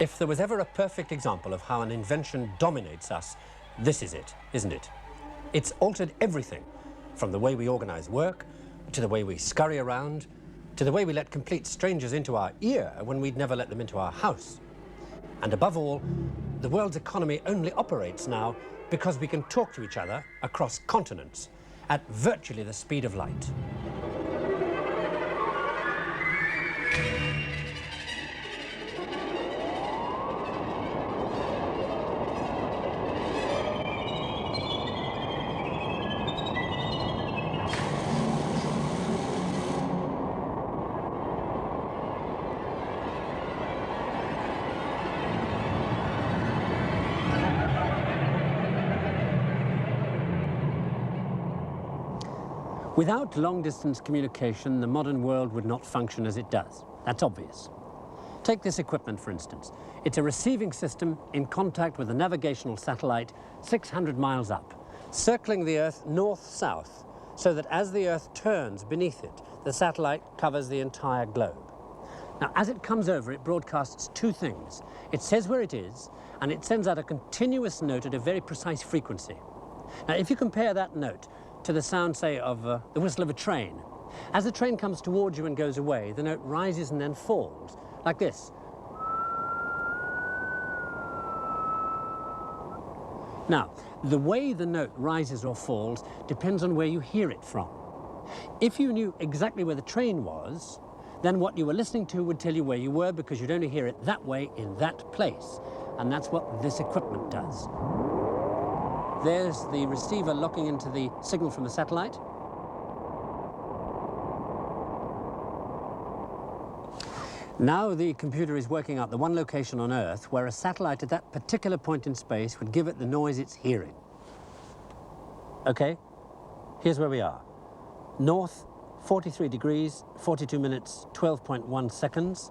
If there was ever a perfect example of how an invention dominates us, this is it, isn't it? It's altered everything, from the way we organize work, to the way we scurry around, to the way we let complete strangers into our ear when we'd never let them into our house. And above all, the world's economy only operates now because we can talk to each other across continents at virtually the speed of light. Without long-distance communication, the modern world would not function as it does. That's obvious. Take this equipment, for instance. It's a receiving system in contact with a navigational satellite 600 miles up, circling the Earth north-south, so that as the Earth turns beneath it, the satellite covers the entire globe. Now, as it comes over, it broadcasts two things. It says where it is, and it sends out a continuous note at a very precise frequency. Now, if you compare that note to the sound, say, of the whistle of a train. As the train comes towards you and goes away, the note rises and then falls, like this. Now, the way the note rises or falls depends on where you hear it from. If you knew exactly where the train was, then what you were listening to would tell you where you were, because you'd only hear it that way in that place. And that's what this equipment does. There's the receiver locking into the signal from the satellite. Now the computer is working out the one location on Earth where a satellite at that particular point in space would give it the noise it's hearing. Okay, here's where we are. North, 43 degrees, 42 minutes, 12.1 seconds.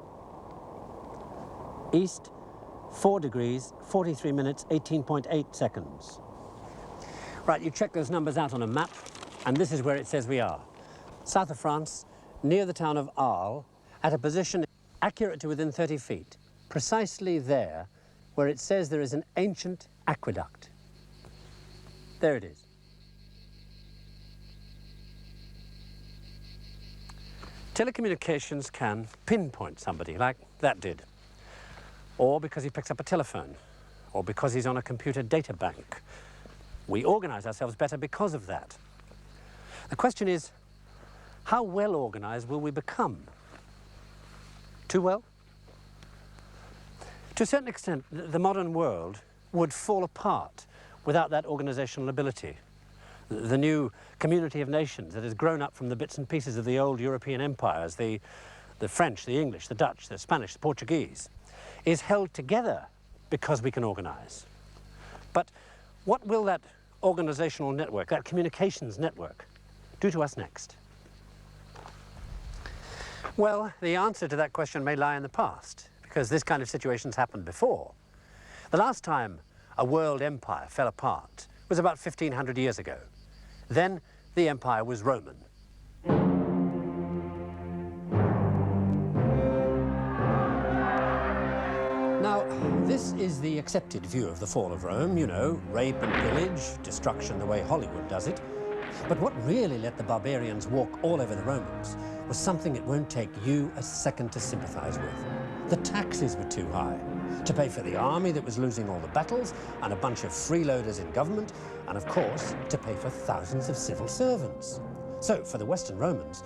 East, 4 degrees, 43 minutes, 18.8 seconds. Right, you check those numbers out on a map, and this is where it says we are. South of France, near the town of Arles, at a position accurate to within 30 feet, precisely there where it says there is an ancient aqueduct. There it is. Telecommunications can pinpoint somebody, like that did. Or because he picks up a telephone, or because he's on a computer data bank. We organize ourselves better because of that. The question is, how well organized will we become? Too well? To a certain extent, the modern world would fall apart without that organizational ability. The new community of nations that has grown up from the bits and pieces of the old European empires, the French, the English, the Dutch, the Spanish, the Portuguese, is held together because we can organize. But what will that organizational network, that communications network, do to us next? Well, the answer to that question may lie in the past, because this kind of situation's happened before. The last time a world empire fell apart was about 1,500 years ago. Then the empire was Roman. Now, this is the accepted view of the fall of Rome, you know, rape and pillage, destruction the way Hollywood does it. But what really let the barbarians walk all over the Romans was something it won't take you a second to sympathize with. The taxes were too high to pay for the army that was losing all the battles, and a bunch of freeloaders in government, and of course, to pay for thousands of civil servants. So, for the Western Romans,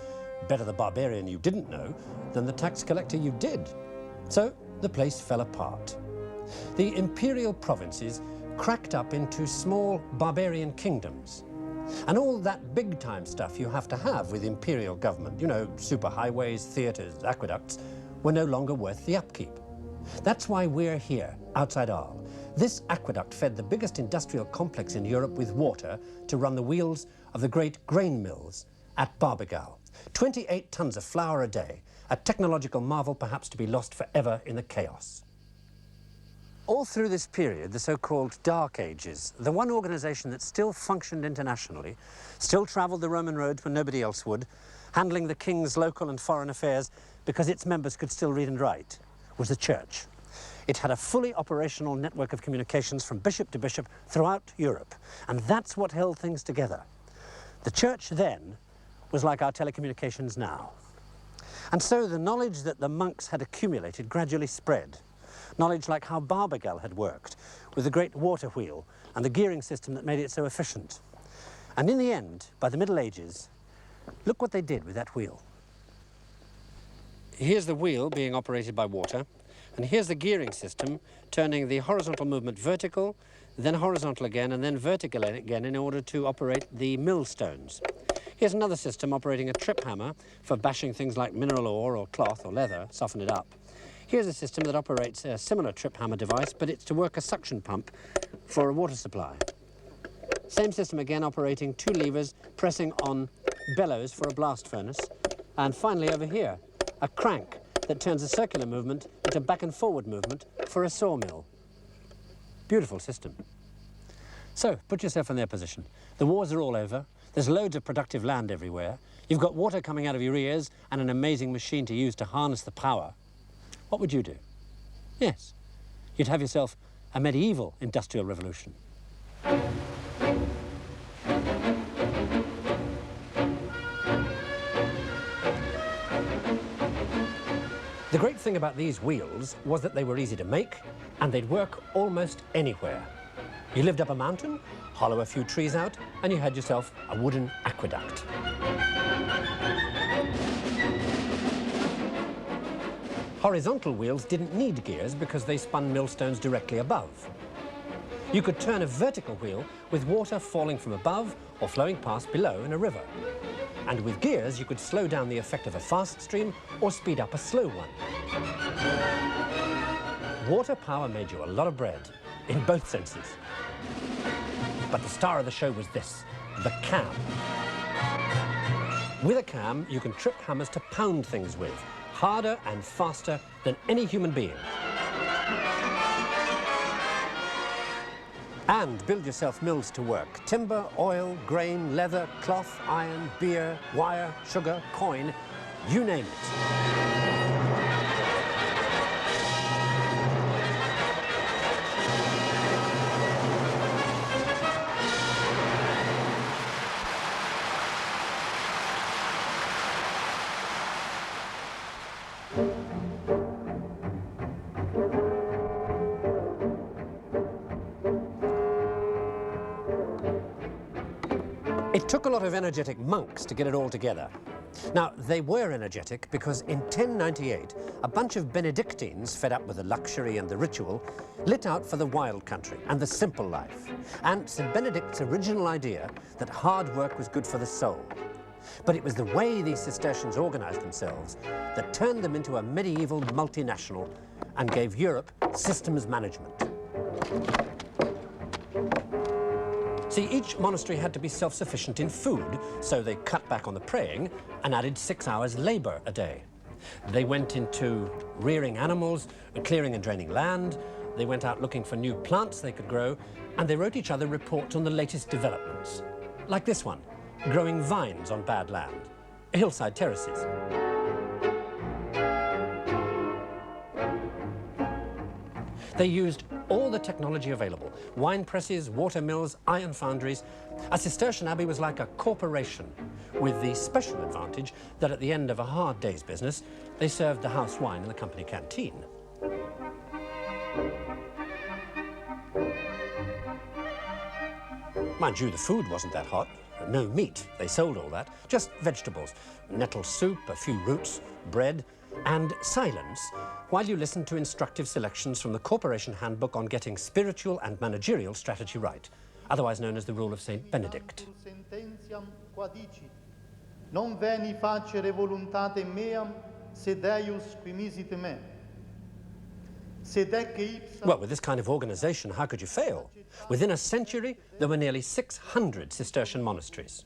better the barbarian you didn't know than the tax collector you did. So, the place fell apart. The imperial provinces cracked up into small barbarian kingdoms. And all that big-time stuff you have to have with imperial government, you know, superhighways, theatres, aqueducts, were no longer worth the upkeep. That's why we're here, outside Arles. This aqueduct fed the biggest industrial complex in Europe with water to run the wheels of the great grain mills at Barbegal. 28 tons of flour a day, a technological marvel perhaps to be lost forever in the chaos. All through this period, the so-called Dark Ages, the one organization that still functioned internationally, still traveled the Roman roads when nobody else would, handling the king's local and foreign affairs because its members could still read and write, was the church. It had a fully operational network of communications from bishop to bishop throughout Europe, and that's what held things together. The church then was like our telecommunications now. And so the knowledge that the monks had accumulated gradually spread. Knowledge like how Barbagal had worked, with the great water wheel and the gearing system that made it so efficient. And in the end, by the Middle Ages, look what they did with that wheel. Here's the wheel being operated by water, and here's the gearing system turning the horizontal movement vertical, then horizontal again, and then vertical again in order to operate the millstones. Here's another system operating a trip hammer for bashing things like mineral ore or cloth or leather, soften it up. Here's a system that operates a similar trip hammer device, but it's to work a suction pump for a water supply. Same system again, operating two levers, pressing on bellows for a blast furnace. And finally over here, a crank that turns a circular movement into back and forward movement for a sawmill. Beautiful system. So, put yourself in their position. The wars are all over. There's loads of productive land everywhere. You've got water coming out of your ears and an amazing machine to use to harness the power. What would you do? Yes, you'd have yourself a medieval industrial revolution. The great thing about these wheels was that they were easy to make and they'd work almost anywhere. You lived up a mountain, hollow a few trees out, and you had yourself a wooden aqueduct. Horizontal wheels didn't need gears because they spun millstones directly above. You could turn a vertical wheel with water falling from above or flowing past below in a river. And with gears, you could slow down the effect of a fast stream or speed up a slow one. Water power made you a lot of bread, in both senses. But the star of the show was this, the cam. With a cam, you can trip hammers to pound things with, harder and faster than any human being. And build yourself mills to work. Timber, oil, grain, leather, cloth, iron, beer, wire, sugar, coin, you name it. It took a lot of energetic monks to get it all together. Now, they were energetic because in 1098, a bunch of Benedictines, fed up with the luxury and the ritual, lit out for the wild country and the simple life. And St. Benedict's original idea that hard work was good for the soul. But it was the way these Cistercians organized themselves that turned them into a medieval multinational and gave Europe systems management. See, each monastery had to be self-sufficient in food, so they cut back on the praying and added 6 hours labor a day. They went into rearing animals, clearing and draining land. They went out looking for new plants they could grow, and they wrote each other reports on the latest developments. Like this one, growing vines on bad land, hillside terraces. They used all the technology available, wine presses, water mills, iron foundries. A Cistercian abbey was like a corporation, with the special advantage that at the end of a hard day's business, they served the house wine in the company canteen. Mind you, the food wasn't that hot. No meat, they sold all that. Just vegetables, nettle soup, a few roots, bread, and silence while you listen to instructive selections from the Corporation Handbook on Getting Spiritual and Managerial Strategy Right, otherwise known as the Rule of St. Benedict. Non veni facere voluntate meam, sed eius qui misit me. Well, with this kind of organization, how could you fail? Within a century, there were nearly 600 Cistercian monasteries.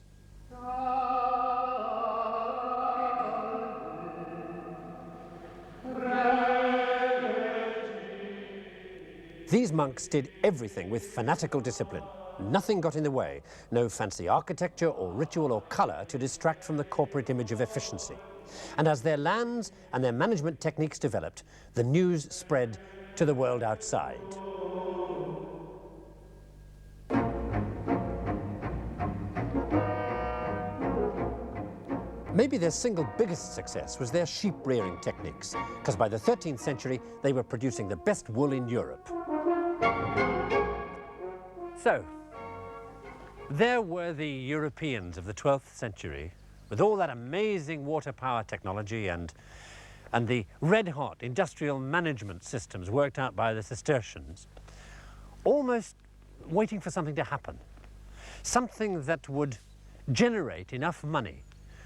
These monks did everything with fanatical discipline. Nothing got in the way, no fancy architecture or ritual or color to distract from the corporate image of efficiency. And as their lands and their management techniques developed, the news spread to the world outside. Maybe their single biggest success was their sheep rearing techniques, because by the 13th century they were producing the best wool in Europe. So, there were the Europeans of the 12th century with all that amazing water power technology and the red-hot industrial management systems worked out by the Cistercians, almost waiting for something to happen, something that would generate enough money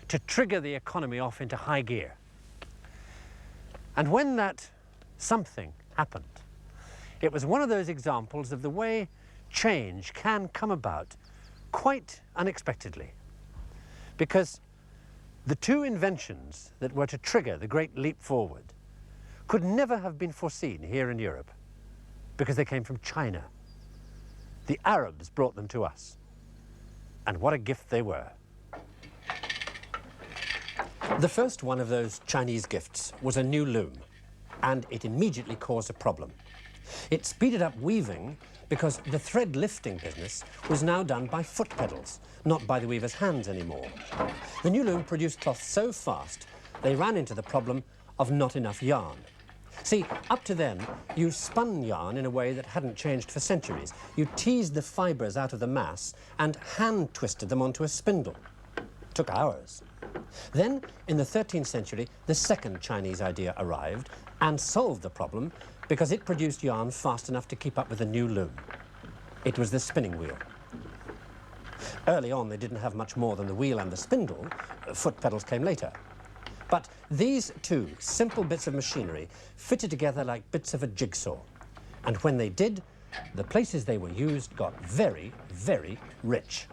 to trigger the economy off into high gear. And when that something happened, it was one of those examples of the way change can come about quite unexpectedly. Because the two inventions that were to trigger the great leap forward could never have been foreseen here in Europe, because they came from China. The Arabs brought them to us, and what a gift they were. The first one of those Chinese gifts was a new loom, and it immediately caused a problem. It speeded up weaving because the thread lifting business was now done by foot pedals, not by the weaver's hands anymore. The new loom produced cloth so fast, they ran into the problem of not enough yarn. See, up to then, you spun yarn in a way that hadn't changed for centuries. You teased the fibres out of the mass and hand-twisted them onto a spindle. It took hours. Then, in the 13th century, the second Chinese idea arrived and solved the problem because it produced yarn fast enough to keep up with the new loom. It was the spinning wheel. Early on, they didn't have much more than the wheel and the spindle. Foot pedals came later. But these two simple bits of machinery fitted together like bits of a jigsaw. And when they did, the places they were used got very, very rich.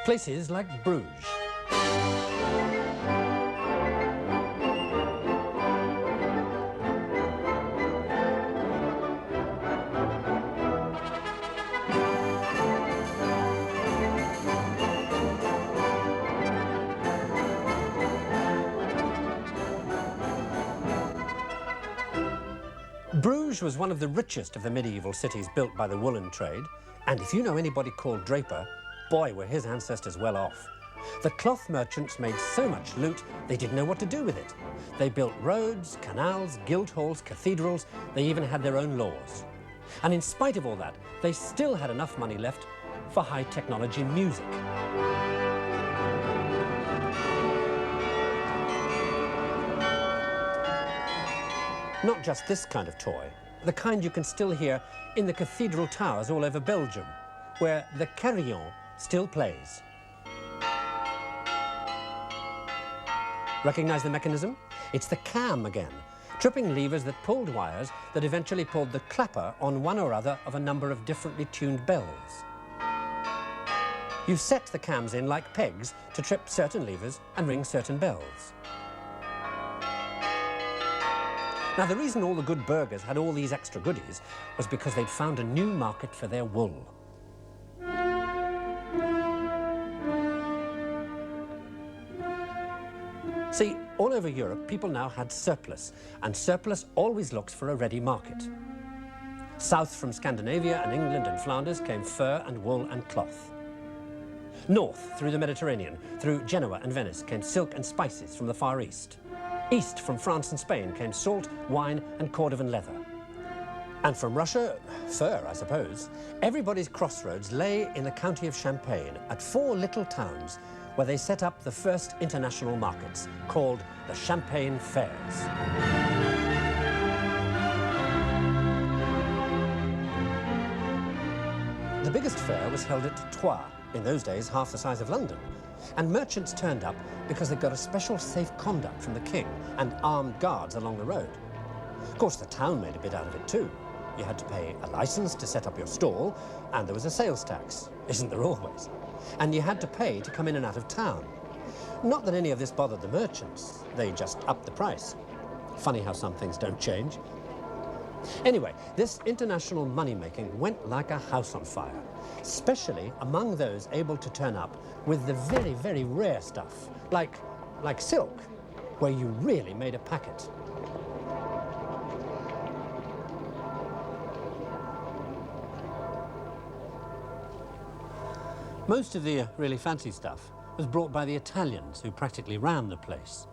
Places like Bruges. Bruges was one of the richest of the medieval cities built by the woolen trade, and if you know anybody called Draper, boy, were his ancestors well off. The cloth merchants made so much loot, they didn't know what to do with it. They built roads, canals, guild halls, cathedrals. They even had their own laws. And in spite of all that, they still had enough money left for high-technology music. Not just this kind of toy, the kind you can still hear in the cathedral towers all over Belgium, where the carillon still plays. Recognize the mechanism? It's the cam again, tripping levers that pulled wires that eventually pulled the clapper on one or other of a number of differently tuned bells. You set the cams in like pegs to trip certain levers and ring certain bells. Now, the reason all the good burghers had all these extra goodies was because they'd found a new market for their wool. See, all over Europe, people now had surplus, and surplus always looks for a ready market. South from Scandinavia and England and Flanders came fur and wool and cloth. North, through the Mediterranean, through Genoa and Venice, came silk and spices from the Far East. East, from France and Spain, came salt, wine, and Cordovan leather. And from Russia, fur, I suppose. Everybody's crossroads lay in the county of Champagne at 4 little towns where they set up the first international markets, called the Champagne Fairs. The biggest fair was held at Troyes, in those days half the size of London. And merchants turned up because they got a special safe conduct from the king and armed guards along the road. Of course, the town made a bit out of it too. You had to pay a license to set up your stall, and there was a sales tax, isn't there always? And you had to pay to come in and out of town. Not that any of this bothered the merchants, they just upped the price. Funny how some things don't change. Anyway, this international money-making went like a house on fire, especially among those able to turn up with the very, very rare stuff, like like silk, where you really made a packet. Most of the really fancy stuff was brought by the Italians, who practically ran the place.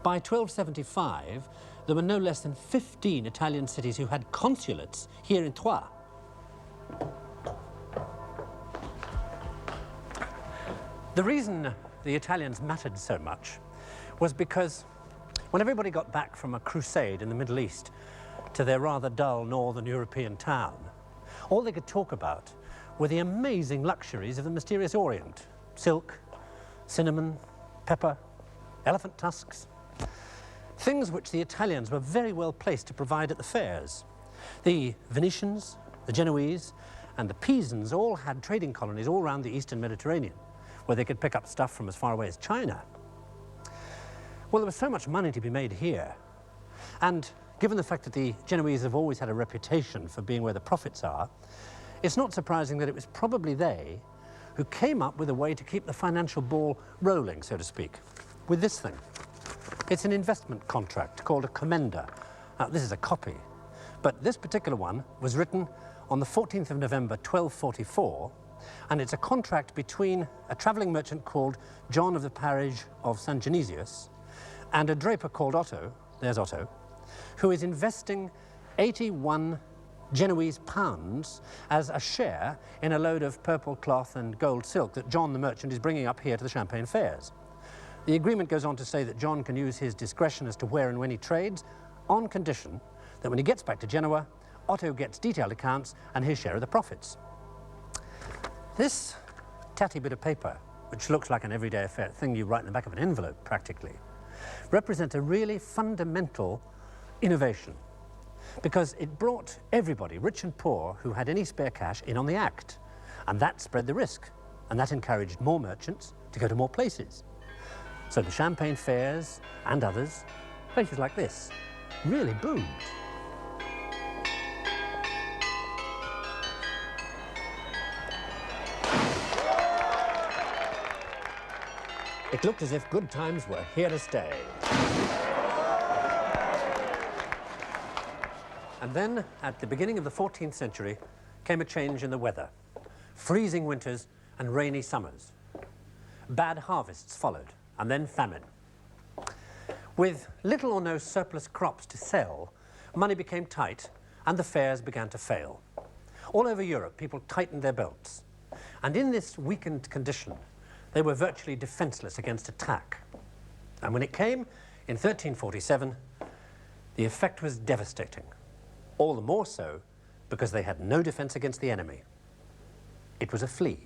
By 1275, there were no less than 15 Italian cities who had consulates here in Troyes. The reason the Italians mattered so much was because when everybody got back from a crusade in the Middle East to their rather dull northern European town, all they could talk about were the amazing luxuries of the mysterious Orient. Silk, cinnamon, pepper, elephant tusks. Things which the Italians were very well placed to provide at the fairs. The Venetians, the Genoese, and the Pisans all had trading colonies all around the eastern Mediterranean, where they could pick up stuff from as far away as China. Well, there was so much money to be made here. And given the fact that the Genoese have always had a reputation for being where the profits are, it's not surprising that it was probably they who came up with a way to keep the financial ball rolling, so to speak, with this thing. It's an investment contract called a commenda. Now, this is a copy, but this particular one was written on the 14th of November, 1244, and it's a contract between a travelling merchant called John of the parish of San Genesius and a draper called Otto, there's Otto, who is investing 81 Genoese pounds as a share in a load of purple cloth and gold silk that John the merchant is bringing up here to the Champagne fairs. The agreement goes on to say that John can use his discretion as to where and when he trades, on condition that when he gets back to Genoa, Otto gets detailed accounts and his share of the profits. This tatty bit of paper, which looks like an everyday affair, thing you write in the back of an envelope practically, represents a really fundamental innovation, because it brought everybody, rich and poor, who had any spare cash in on the act. And that spread the risk, and that encouraged more merchants to go to more places. So the Champagne fairs and others, places like this, really boomed. It looked as if good times were here to stay. And then, at the beginning of the 14th century, came a change in the weather. Freezing winters and rainy summers. Bad harvests followed, and then famine. With little or no surplus crops to sell, money became tight, and the fairs began to fail. All over Europe, people tightened their belts. And in this weakened condition, they were virtually defenseless against attack. And when it came, in 1347, the effect was devastating. All the more so because they had no defense against the enemy. It was a flea.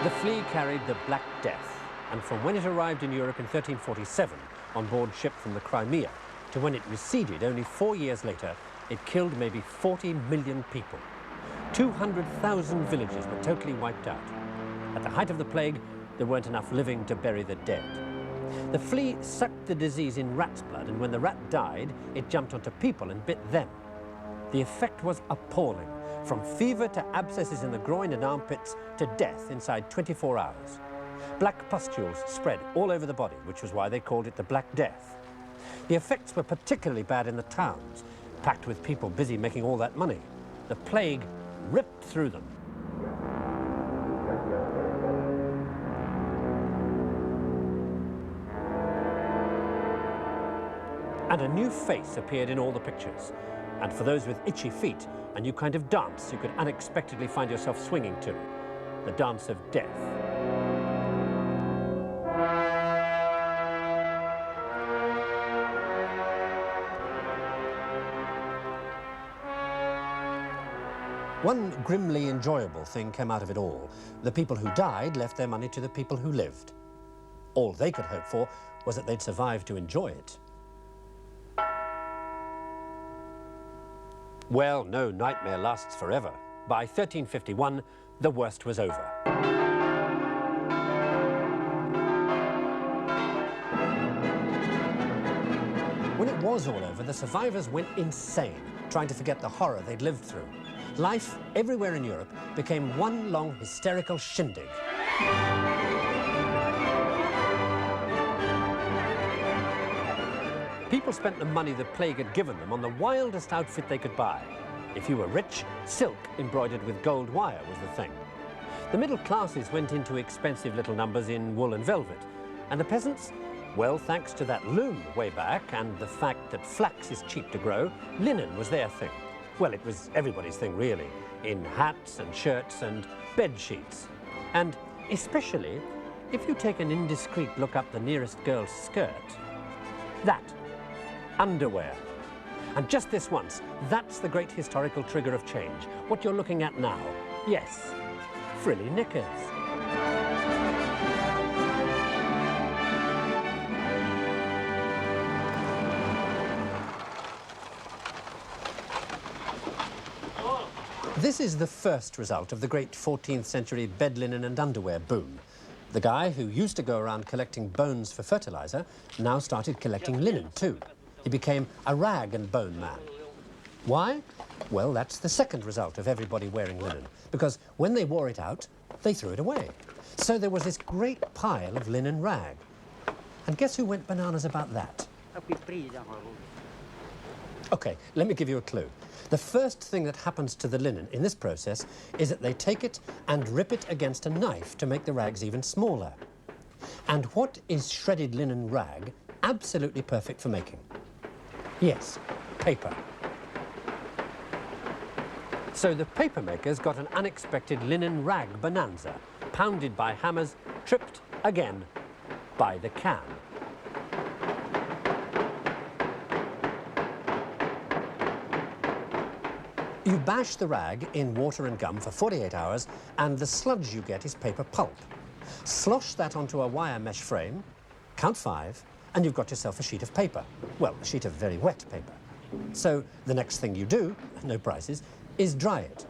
The flea carried the Black Death, and from when it arrived in Europe in 1347 on board ship from the Crimea to when it receded only 4 years later, it killed maybe 40 million people. 200,000 villages were totally wiped out. At the height of the plague, there weren't enough living to bury the dead. The flea sucked the disease in rat's blood, and when the rat died, it jumped onto people and bit them. The effect was appalling, from fever to abscesses in the groin and armpits to death inside 24 hours. Black pustules spread all over the body, which was why they called it the Black Death. The effects were particularly bad in the towns, packed with people busy making all that money. The plague ripped through them. And a new face appeared in all the pictures. And for those with itchy feet, a new kind of dance you could unexpectedly find yourself swinging to. The dance of death. One grimly enjoyable thing came out of it all. The people who died left their money to the people who lived. All they could hope for was that they'd survive to enjoy it. Well, no nightmare lasts forever. By 1351, the worst was over. When it was all over, the survivors went insane, trying to forget the horror they'd lived through. life everywhere in Europe became one long hysterical shindig. People spent the money the plague had given them on the wildest outfit they could buy. If you were rich, silk embroidered with gold wire was the thing. The middle classes went into expensive little numbers in wool and velvet. And the peasants? Well, thanks to that loom way back and the fact that flax is cheap to grow, linen was their thing. Well, it was everybody's thing, really, in hats and shirts and bed sheets. And especially if you take an indiscreet look up the nearest girl's skirt. That. Underwear. And just this once, that's the great historical trigger of change. What you're looking at now. Yes, frilly knickers. This is the first result of the great 14th century bed linen and underwear boom. The guy who used to go around collecting bones for fertilizer now started collecting linen too. He became a rag and bone man. Why? Well, that's the second result of everybody wearing linen, because when they wore it out, they threw it away. So there was this great pile of linen rag. And guess who went bananas about that? Okay, let me give you a clue. The first thing that happens to the linen in this process is that they take it and rip it against a knife to make the rags even smaller. And what is shredded linen rag absolutely perfect for making? Yes, paper. So the paper makers got an unexpected linen rag bonanza, pounded by hammers, tripped again by the can. You bash the rag in water and gum for 48 hours, and the sludge you get is paper pulp. Slosh that onto a wire mesh frame, count 5, and you've got yourself a sheet of paper. Well, a sheet of very wet paper. So the next thing you do, no prizes, is dry it.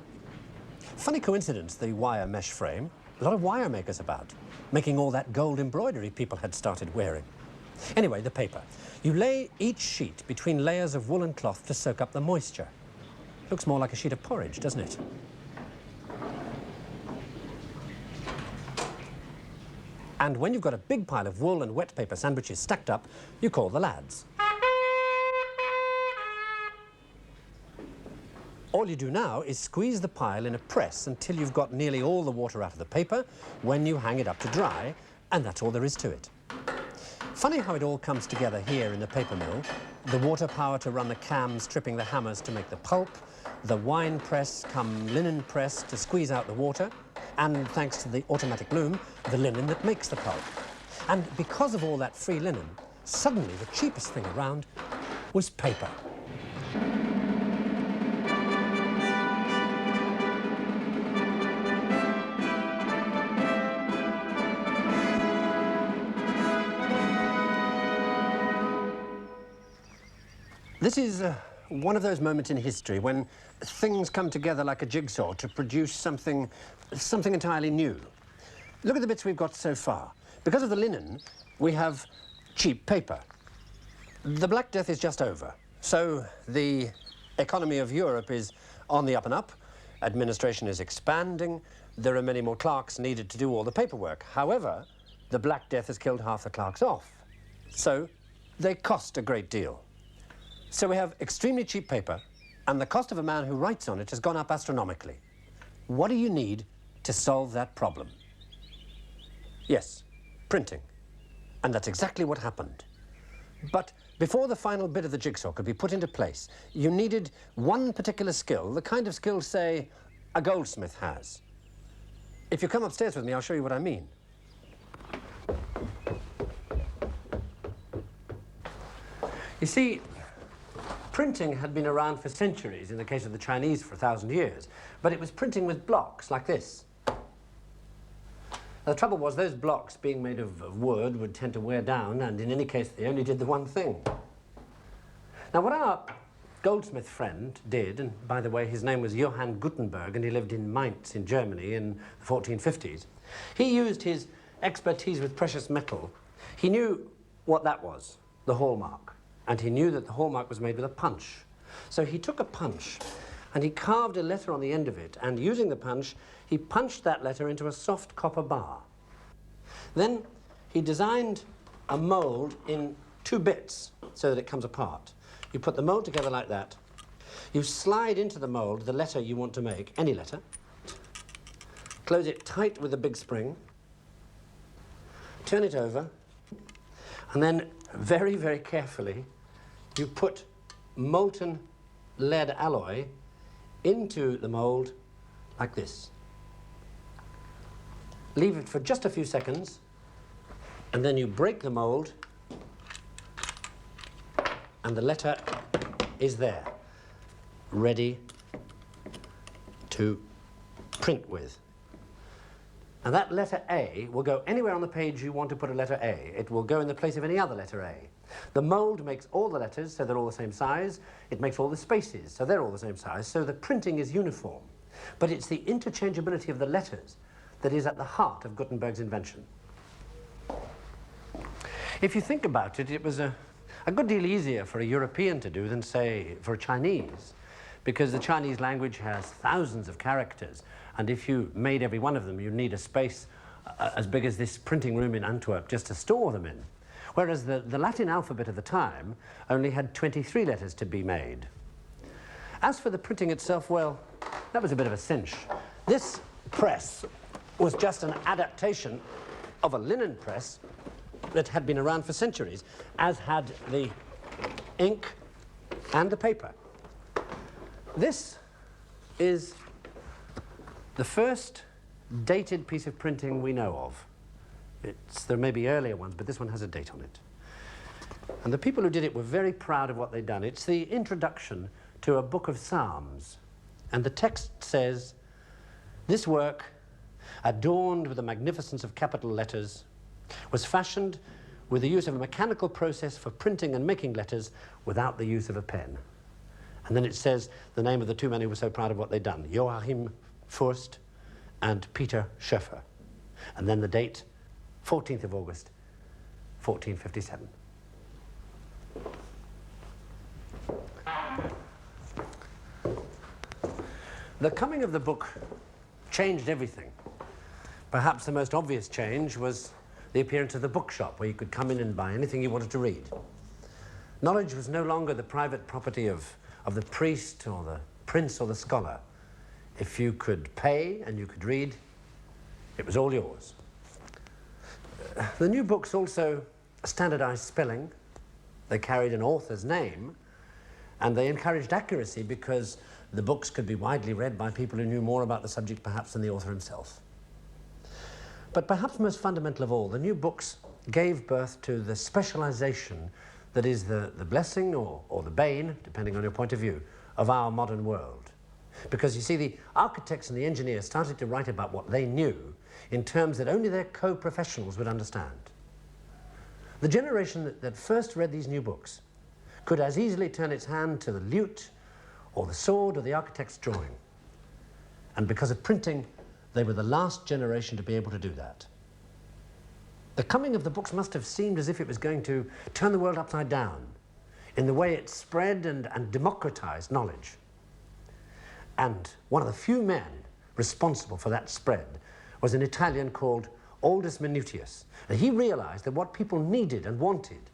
Funny coincidence, the wire mesh frame. A lot of wire makers about, making all that gold embroidery people had started wearing. Anyway, the paper. You lay each sheet between layers of woolen cloth to soak up the moisture. Looks more like a sheet of porridge, doesn't it? And when you've got a big pile of wool and wet paper sandwiches stacked up, you call the lads. All you do now is squeeze the pile in a press until you've got nearly all the water out of the paper when you hang it up to dry, and that's all there is to it. Funny how it all comes together here in the paper mill. The water power to run the cams, tripping the hammers to make the pulp, the wine press come linen press to squeeze out the water, and thanks to the automatic loom, the linen that makes the pulp. And because of all that free linen, suddenly the cheapest thing around was paper. This is one of those moments in history when things come together like a jigsaw to produce something entirely new. Look at the bits we've got so far. Because of the linen, we have cheap paper. The Black Death is just over, so the economy of Europe is on the up and up. Administration is expanding. There are many more clerks needed to do all the paperwork. However, the Black Death has killed half the clerks off, so they cost a great deal. So we have extremely cheap paper, and the cost of a man who writes on it has gone up astronomically. What do you need to solve that problem? Yes, printing. And that's exactly what happened. But before the final bit of the jigsaw could be put into place, you needed one particular skill, the kind of skill, say, a goldsmith has. If you come upstairs with me, I'll show you what I mean. You see, printing had been around for centuries, in the case of the Chinese for 1,000 years, but it was printing with blocks like this. The trouble was those blocks, being made of wood, would tend to wear down, and in any case they only did the one thing. Now what our goldsmith friend did, and by the way his name was Johann Gutenberg and he lived in Mainz in Germany in the 1450s, he used his expertise with precious metal. He knew what that was, the hallmark. And he knew that the hallmark was made with a punch. So he took a punch and he carved a letter on the end of it, and using the punch, he punched that letter into a soft copper bar. Then he designed a mold in 2 bits so that it comes apart. You put the mold together like that. You slide into the mold the letter you want to make, any letter. Close it tight with a big spring. Turn it over. And then very, very carefully, you put molten lead alloy into the mold like this. Leave it for just a few seconds, and then you break the mold, and the letter is there, ready to print with. And that letter A will go anywhere on the page you want to put a letter A. It will go in the place of any other letter A. The mold makes all the letters so they're all the same size. It makes all the spaces so they're all the same size. So the printing is uniform. But it's the interchangeability of the letters that is at the heart of Gutenberg's invention. If you think about it, it was a good deal easier for a European to do than, say, for a Chinese, because the Chinese language has thousands of characters, and if you made every one of them, you'd need a space as big as this printing room in Antwerp just to store them in. Whereas the Latin alphabet of the time only had 23 letters to be made. As for the printing itself, well, that was a bit of a cinch. This press was just an adaptation of a linen press that had been around for centuries, as had the ink and the paper. This is the first dated piece of printing we know of. There may be earlier ones, but this one has a date on it. And the people who did it were very proud of what they'd done. It's the introduction to a book of Psalms. And the text says, "This work, adorned with the magnificence of capital letters, was fashioned with the use of a mechanical process for printing and making letters without the use of a pen." And then it says the name of the 2 men who were so proud of what they'd done, Joachim Furst and Peter Schoeffer. And then the date, 14th of August, 1457. The coming of the book changed everything. Perhaps the most obvious change was the appearance of the bookshop, where you could come in and buy anything you wanted to read. Knowledge was no longer the private property of the priest or the prince or the scholar. If you could pay and you could read, it was all yours. The new books also standardized spelling. They carried an author's name, and they encouraged accuracy because the books could be widely read by people who knew more about the subject perhaps than the author himself. But perhaps most fundamental of all, the new books gave birth to the specialization that is the blessing or the bane, depending on your point of view, of our modern world. Because you see, the architects and the engineers started to write about what they knew in terms that only their co-professionals would understand. The generation that first read these new books could as easily turn its hand to the lute or the sword or the architect's drawing. And because of printing, they were the last generation to be able to do that. The coming of the books must have seemed as if it was going to turn the world upside down in the way it spread and democratized knowledge. And one of the few men responsible for that spread was an Italian called Aldus Manutius. And he realized that what people needed and wanted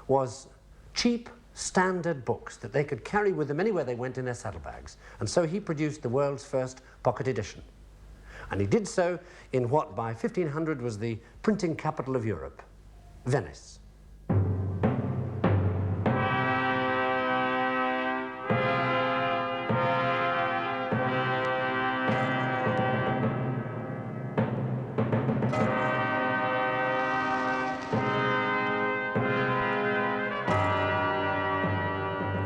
was cheap, standard books that they could carry with them anywhere they went in their saddlebags. And so he produced the world's first pocket edition. And he did so in what by 1500 was the printing capital of Europe, Venice.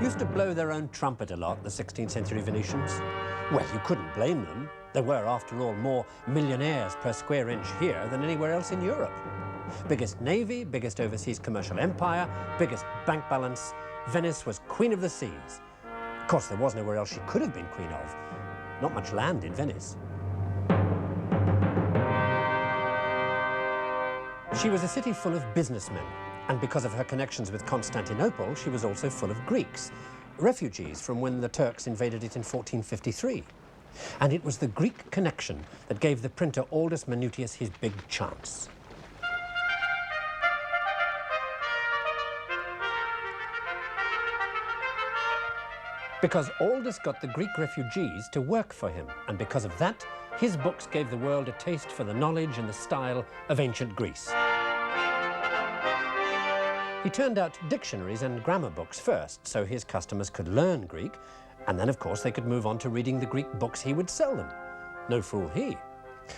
Used to blow their own trumpet a lot, the 16th century Venetians. Well, you couldn't blame them. There were, after all, more millionaires per square inch here than anywhere else in Europe. Biggest navy, biggest overseas commercial empire, biggest bank balance. Venice was queen of the seas. Of course, there was nowhere else she could have been queen of. Not much land in Venice. She was a city full of businessmen, and because of her connections with Constantinople, she was also full of Greeks. refugees from when the Turks invaded it in 1453. And it was the Greek connection that gave the printer Aldus Manutius his big chance. Because Aldus got the Greek refugees to work for him, and because of that, his books gave the world a taste for the knowledge and the style of ancient Greece. He turned out dictionaries and grammar books first, so his customers could learn Greek, and then, of course, they could move on to reading the Greek books he would sell them. No fool he.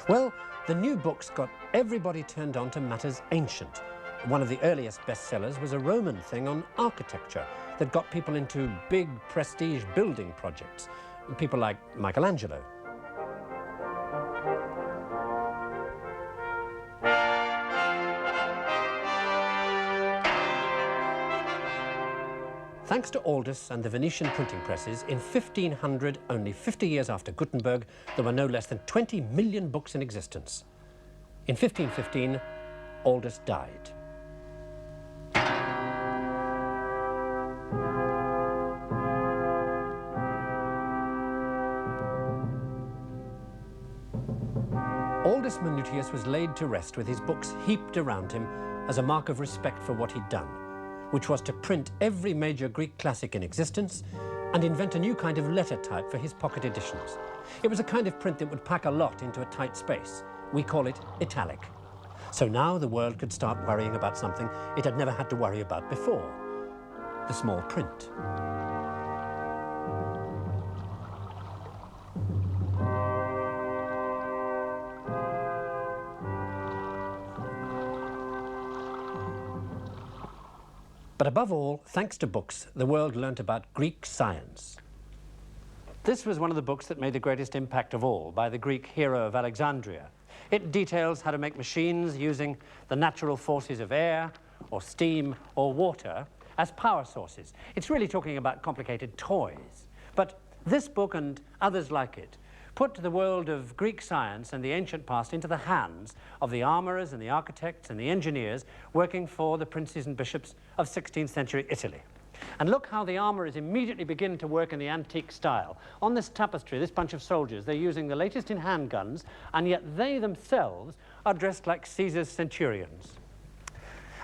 Well, the new books got everybody turned on to matters ancient. One of the earliest bestsellers was a Roman thing on architecture that got people into big prestige building projects, people like Michelangelo. Thanks to Aldus and the Venetian printing presses, in 1500, only 50 years after Gutenberg, there were no less than 20 million books in existence. In 1515, Aldus died. Aldus Manutius was laid to rest with his books heaped around him as a mark of respect for what he'd done, which was to print every major Greek classic in existence and invent a new kind of letter type for his pocket editions. It was a kind of print that would pack a lot into a tight space. We call it italic. So now the world could start worrying about something it had never had to worry about before: the small print. But above all, thanks to books, the world learnt about Greek science. This was one of the books that made the greatest impact of all, by the Greek hero of Alexandria. It details how to make machines using the natural forces of air, or steam, or water as power sources. It's really talking about complicated toys. But this book and others like it put the world of Greek science and the ancient past into the hands of the armourers and the architects and the engineers working for the princes and bishops of 16th century Italy. And look how the armourers immediately begin to work in the antique style. On this tapestry, this bunch of soldiers, they're using the latest in handguns, and yet they themselves are dressed like Caesar's centurions.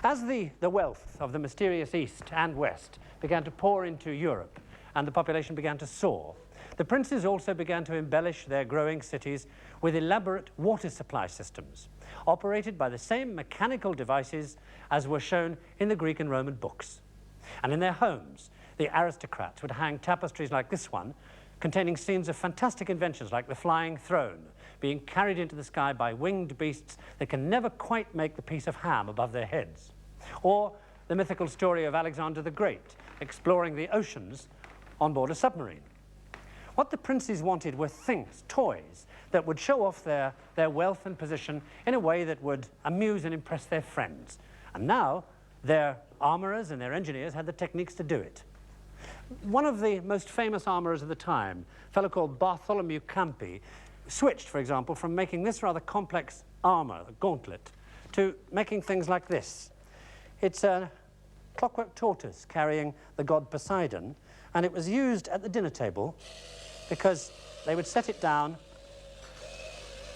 As the wealth of the mysterious East and West began to pour into Europe and the population began to soar, the princes also began to embellish their growing cities with elaborate water supply systems, operated by the same mechanical devices as were shown in the Greek and Roman books. And in their homes, the aristocrats would hang tapestries like this one, containing scenes of fantastic inventions like the flying throne, being carried into the sky by winged beasts that can never quite make the piece of ham above their heads. Or the mythical story of Alexander the Great, exploring the oceans on board a submarine. What the princes wanted were things, toys, that would show off their wealth and position in a way that would amuse and impress their friends. And now, their armourers and their engineers had the techniques to do it. One of the most famous armourers of the time, a fellow called Bartholomew Campi, switched, for example, from making this rather complex armour, a gauntlet, to making things like this. It's a clockwork tortoise carrying the god Poseidon, and it was used at the dinner table because they would set it down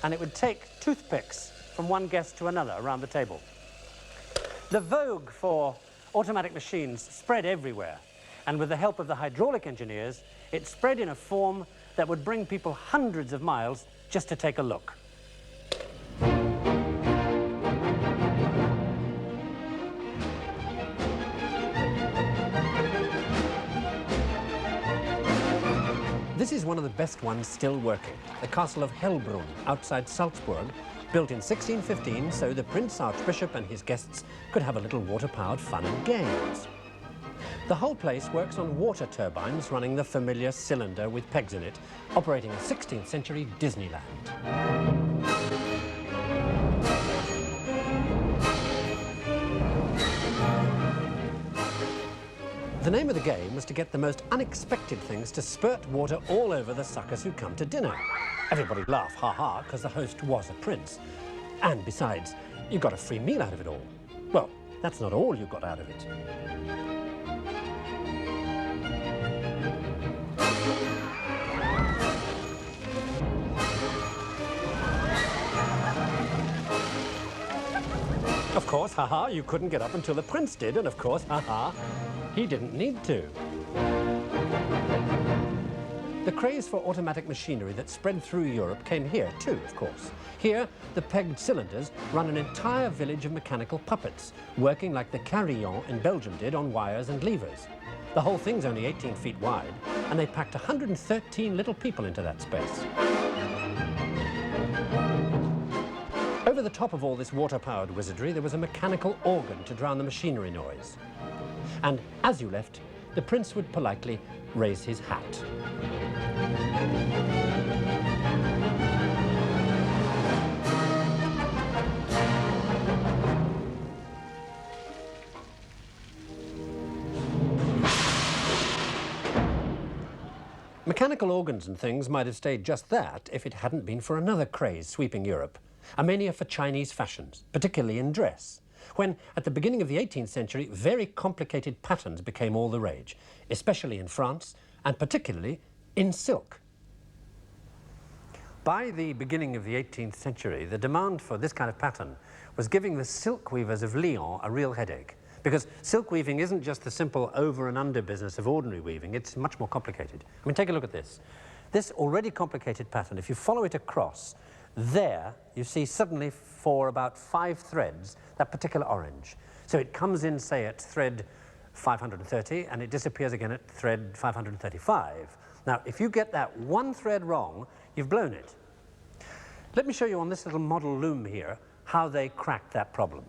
and it would take toothpicks from one guest to another around the table. The vogue for automatic machines spread everywhere, and with the help of the hydraulic engineers, it spread in a form that would bring people hundreds of miles just to take a look. This is one of the best ones still working, the castle of Hellbrunn outside Salzburg, built in 1615 so the Prince Archbishop and his guests could have a little water-powered fun and games. The whole place works on water turbines running the familiar cylinder with pegs in it, operating a 16th century Disneyland. The name of the game was to get the most unexpected things to spurt water all over the suckers who come to dinner. Everybody laughed, ha-ha, because the host was a prince. And besides, you got a free meal out of it all. Well, that's not all you got out of it. Of course, haha, you couldn't get up until the prince did, and of course, haha, he didn't need to. The craze for automatic machinery that spread through Europe came here too, of course. Here, the pegged cylinders run an entire village of mechanical puppets, working like the carillon in Belgium did on wires and levers. The whole thing's only 18 feet wide, and they packed 113 little people into that space. Over the top of all this water-powered wizardry, there was a mechanical organ to drown the machinery noise. And as you left, the prince would politely raise his hat. Mechanical organs and things might have stayed just that if it hadn't been for another craze sweeping Europe, a mania for Chinese fashions, particularly in dress, when, at the beginning of the 18th century, very complicated patterns became all the rage, especially in France, and particularly in silk. By the beginning of the 18th century, the demand for this kind of pattern was giving the silk weavers of Lyon a real headache, because silk weaving isn't just the simple over and under business of ordinary weaving, it's much more complicated. I mean, take a look at this. This already complicated pattern, if you follow it across, there you see suddenly for about 5 threads that particular orange. So it comes in, say, at thread 530, and it disappears again at thread 535. Now, if you get that one thread wrong, you've blown it. Let me show you on this little model loom here how they cracked that problem.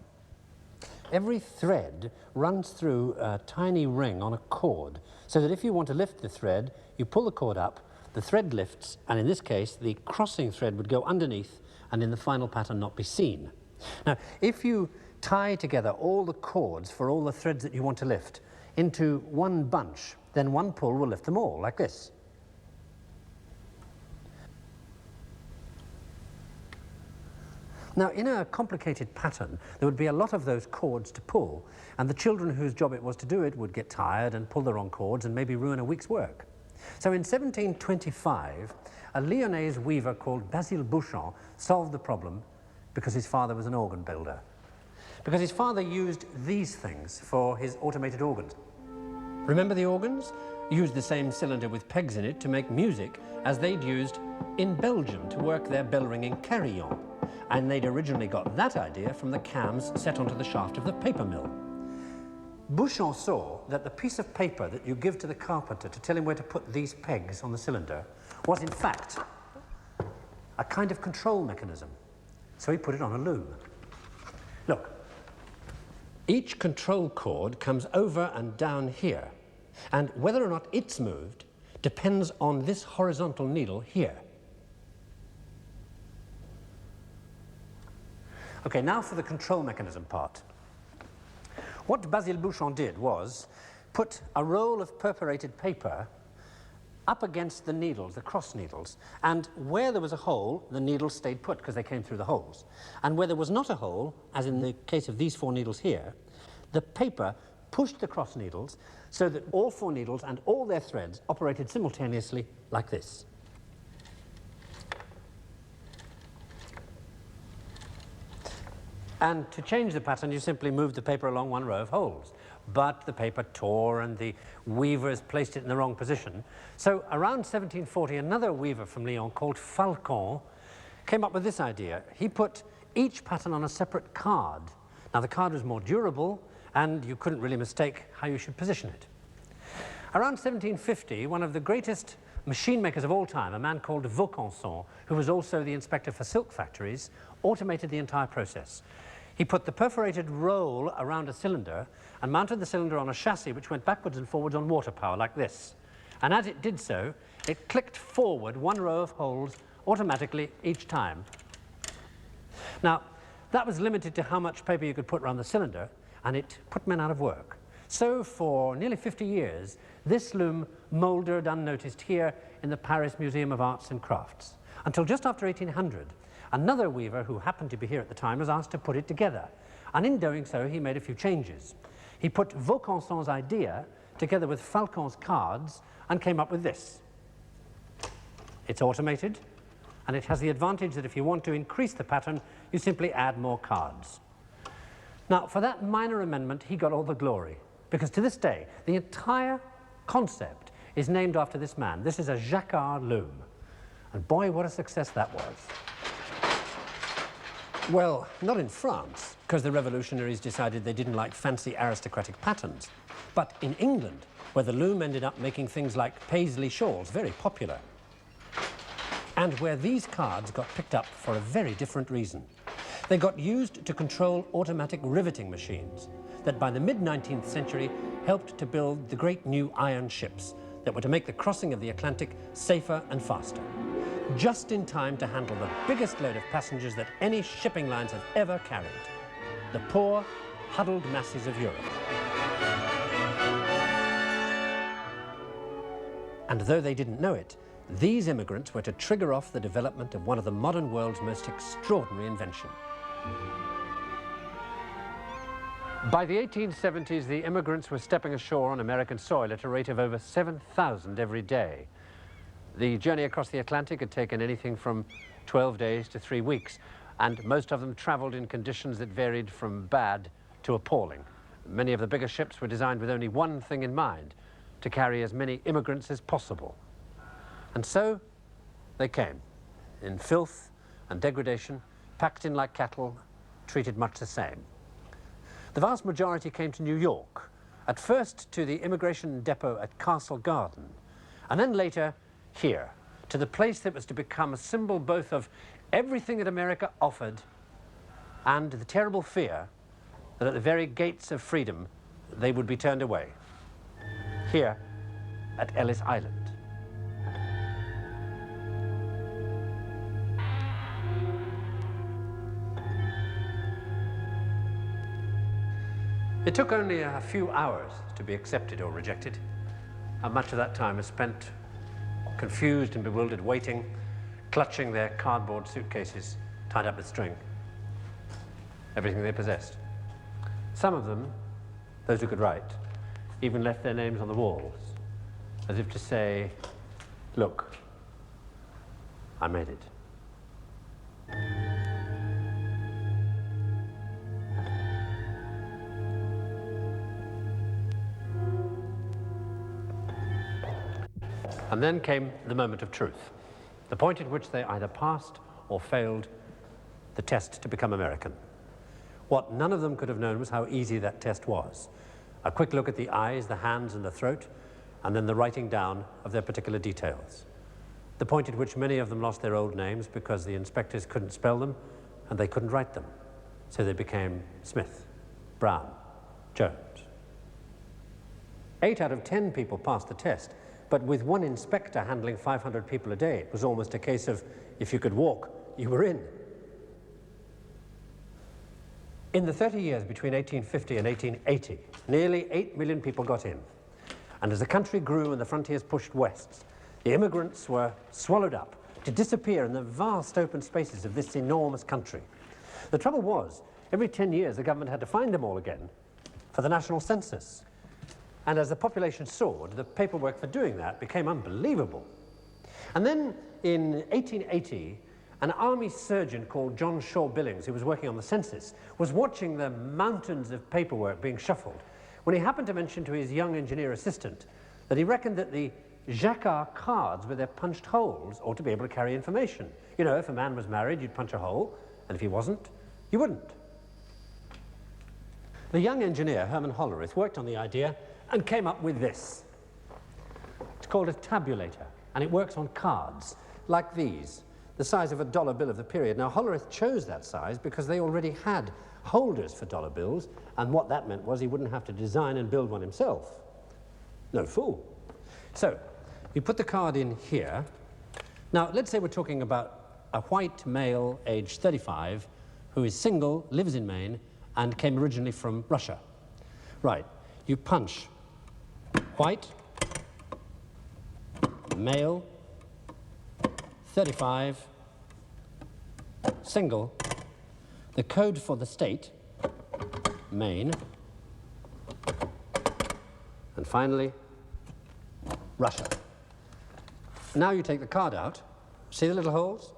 Every thread runs through a tiny ring on a cord, so that if you want to lift the thread, you pull the cord up, the thread lifts, and in this case, the crossing thread would go underneath and in the final pattern not be seen. Now, if you tie together all the cords for all the threads that you want to lift into one bunch, then one pull will lift them all, like this. Now, in a complicated pattern, there would be a lot of those cords to pull, and the children whose job it was to do it would get tired and pull the wrong cords and maybe ruin a week's work. So in 1725, a Lyonnese weaver called Basile Bouchon solved the problem because his father was an organ builder. Because his father used these things for his automated organs. Remember the organs? Used the same cylinder with pegs in it to make music as they'd used in Belgium to work their bell-ringing carillon. And they'd originally got that idea from the cams set onto the shaft of the paper mill. Bouchon saw that the piece of paper that you give to the carpenter to tell him where to put these pegs on the cylinder was in fact a kind of control mechanism. So he put it on a loom. Look, each control cord comes over and down here, and whether or not it's moved depends on this horizontal needle here. Okay, now for the control mechanism part. What Basile Bouchon did was put a roll of perforated paper up against the needles, the cross needles, and where there was a hole, the needles stayed put because they came through the holes. And where there was not a hole, as in the case of these 4 needles here, the paper pushed the cross needles so that all 4 needles and all their threads operated simultaneously like this. And to change the pattern, you simply moved the paper along one row of holes. But the paper tore and the weavers placed it in the wrong position. So around 1740, another weaver from Lyon called Falcon came up with this idea. He put each pattern on a separate card. Now, the card was more durable, and you couldn't really mistake how you should position it. Around 1750, one of the greatest machine makers of all time, a man called Vaucanson, who was also the inspector for silk factories, automated the entire process. He put the perforated roll around a cylinder and mounted the cylinder on a chassis which went backwards and forwards on water power like this. And as it did so, it clicked forward one row of holes automatically each time. Now, that was limited to how much paper you could put around the cylinder, and it put men out of work. So for nearly 50 years, this loom mouldered unnoticed here in the Paris Museum of Arts and Crafts, until just after 1800. Another weaver who happened to be here at the time was asked to put it together, and in doing so he made a few changes. He put Vaucanson's idea together with Falcon's cards and came up with this. It's automated, and it has the advantage that if you want to increase the pattern, you simply add more cards. Now, for that minor amendment, he got all the glory, because to this day, the entire concept is named after this man. This is a Jacquard loom. And boy, what a success that was. Well, not in France, because the revolutionaries decided they didn't like fancy aristocratic patterns, but in England, where the loom ended up making things like paisley shawls very popular, and where these cards got picked up for a very different reason. They got used to control automatic riveting machines that by the mid-19th century helped to build the great new iron ships that were to make the crossing of the Atlantic safer and faster, just in time to handle the biggest load of passengers that any shipping lines have ever carried, the poor, huddled masses of Europe. And though they didn't know it, these immigrants were to trigger off the development of one of the modern world's most extraordinary inventions. By the 1870s, the immigrants were stepping ashore on American soil at a rate of over 7,000 every day. The journey across the Atlantic had taken anything from 12 days to 3 weeks, and most of them traveled in conditions that varied from bad to appalling. Many of the bigger ships were designed with only one thing in mind: to carry as many immigrants as possible. And so they came, in filth and degradation, packed in like cattle, treated much the same. The vast majority came to New York, at first to the immigration depot at Castle Garden, and then later here, to the place that was to become a symbol both of everything that America offered and the terrible fear that at the very gates of freedom they would be turned away, here at Ellis Island. It took only a few hours to be accepted or rejected, and much of that time is spent confused and bewildered, waiting, clutching their cardboard suitcases tied up with string, everything they possessed. Some of them, those who could write, even left their names on the walls, as if to say, look, I made it. And then came the moment of truth, the point at which they either passed or failed the test to become American. What none of them could have known was how easy that test was. A quick look at the eyes, the hands, and the throat, and then the writing down of their particular details. The point at which many of them lost their old names because the inspectors couldn't spell them and they couldn't write them. So they became Smith, Brown, Jones. 8 out of 10 people passed the test. But with one inspector handling 500 people a day, it was almost a case of, if you could walk, you were in. In the 30 years between 1850 and 1880, nearly 8 million people got in. And as the country grew and the frontiers pushed west, the immigrants were swallowed up to disappear in the vast open spaces of this enormous country. The trouble was, every 10 years, the government had to find them all again for the national census. And as the population soared, the paperwork for doing that became unbelievable. And then in 1880, an army surgeon called John Shaw Billings, who was working on the census, was watching the mountains of paperwork being shuffled when he happened to mention to his young engineer assistant that he reckoned that the Jacquard cards with their punched holes ought to be able to carry information. You know, if a man was married, you'd punch a hole, and if he wasn't, you wouldn't. The young engineer, Herman Hollerith, worked on the idea and came up with this. It's called a tabulator, and it works on cards like these, the size of a dollar bill of the period. Now, Hollerith chose that size because they already had holders for dollar bills, and what that meant was he wouldn't have to design and build one himself. No fool. So, you put the card in here. Now, let's say we're talking about a white male, aged 35, who is single, lives in Maine, and came originally from Russia. Right, you punch white, male, 35, single, the code for the state, Maine, and finally, Russia. Now you take the card out, see the little holes,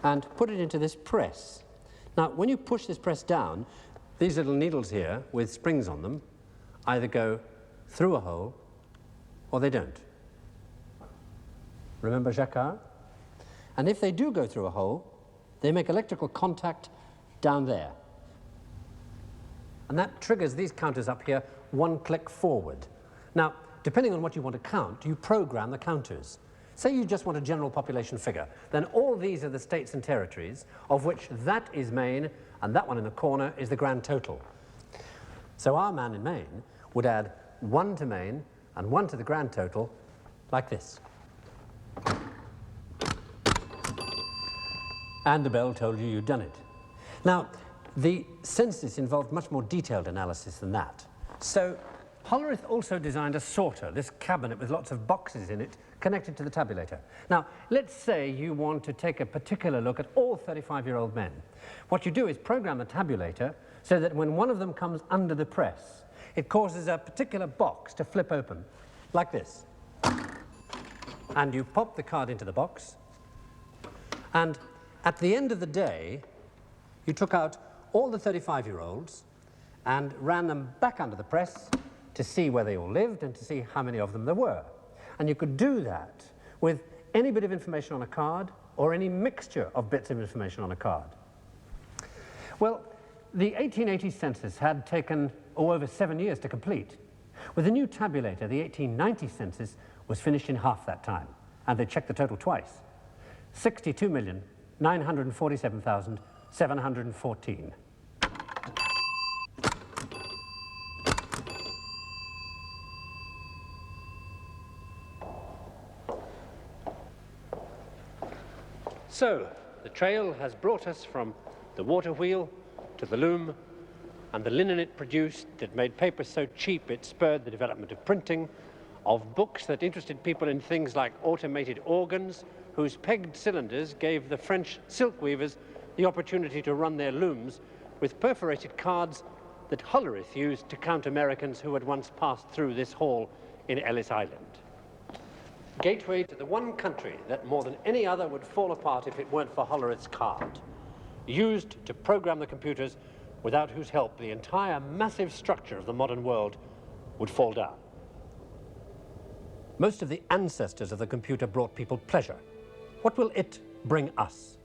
and put it into this press. Now, when you push this press down, these little needles here with springs on them either go through a hole or they don't. Remember Jacquard? And if they do go through a hole, they make electrical contact down there. And that triggers these counters up here one click forward. Now, depending on what you want to count, you program the counters. Say you just want a general population figure, then all these are the states and territories, of which that is Maine, and that one in the corner is the grand total. So our man in Maine would add 1 to Maine and 1 to the grand total, like this. And the bell told you you'd done it. Now, the census involved much more detailed analysis than that. So Hollerith also designed a sorter, this cabinet with lots of boxes in it, connected to the tabulator. Now, let's say you want to take a particular look at all 35-year-old men. What you do is program the tabulator so that when one of them comes under the press, it causes a particular box to flip open, like this. And you pop the card into the box, and at the end of the day, you took out all the 35-year-olds and ran them back under the press to see where they all lived and to see how many of them there were. And you could do that with any bit of information on a card or any mixture of bits of information on a card. Well, the 1880 census had taken over 7 years to complete. With the new tabulator, the 1890 census was finished in half that time, and they checked the total twice. 62,947,714. So, the trail has brought us from the water wheel to the loom and the linen it produced that made paper so cheap it spurred the development of printing, of books that interested people in things like automated organs, whose pegged cylinders gave the French silk weavers the opportunity to run their looms with perforated cards that Hollerith used to count Americans who had once passed through this hall in Ellis Island. Gateway to the one country that more than any other would fall apart if it weren't for Hollerith's card, used to program the computers without whose help the entire massive structure of the modern world would fall down. Most of the ancestors of the computer brought people pleasure. What will it bring us?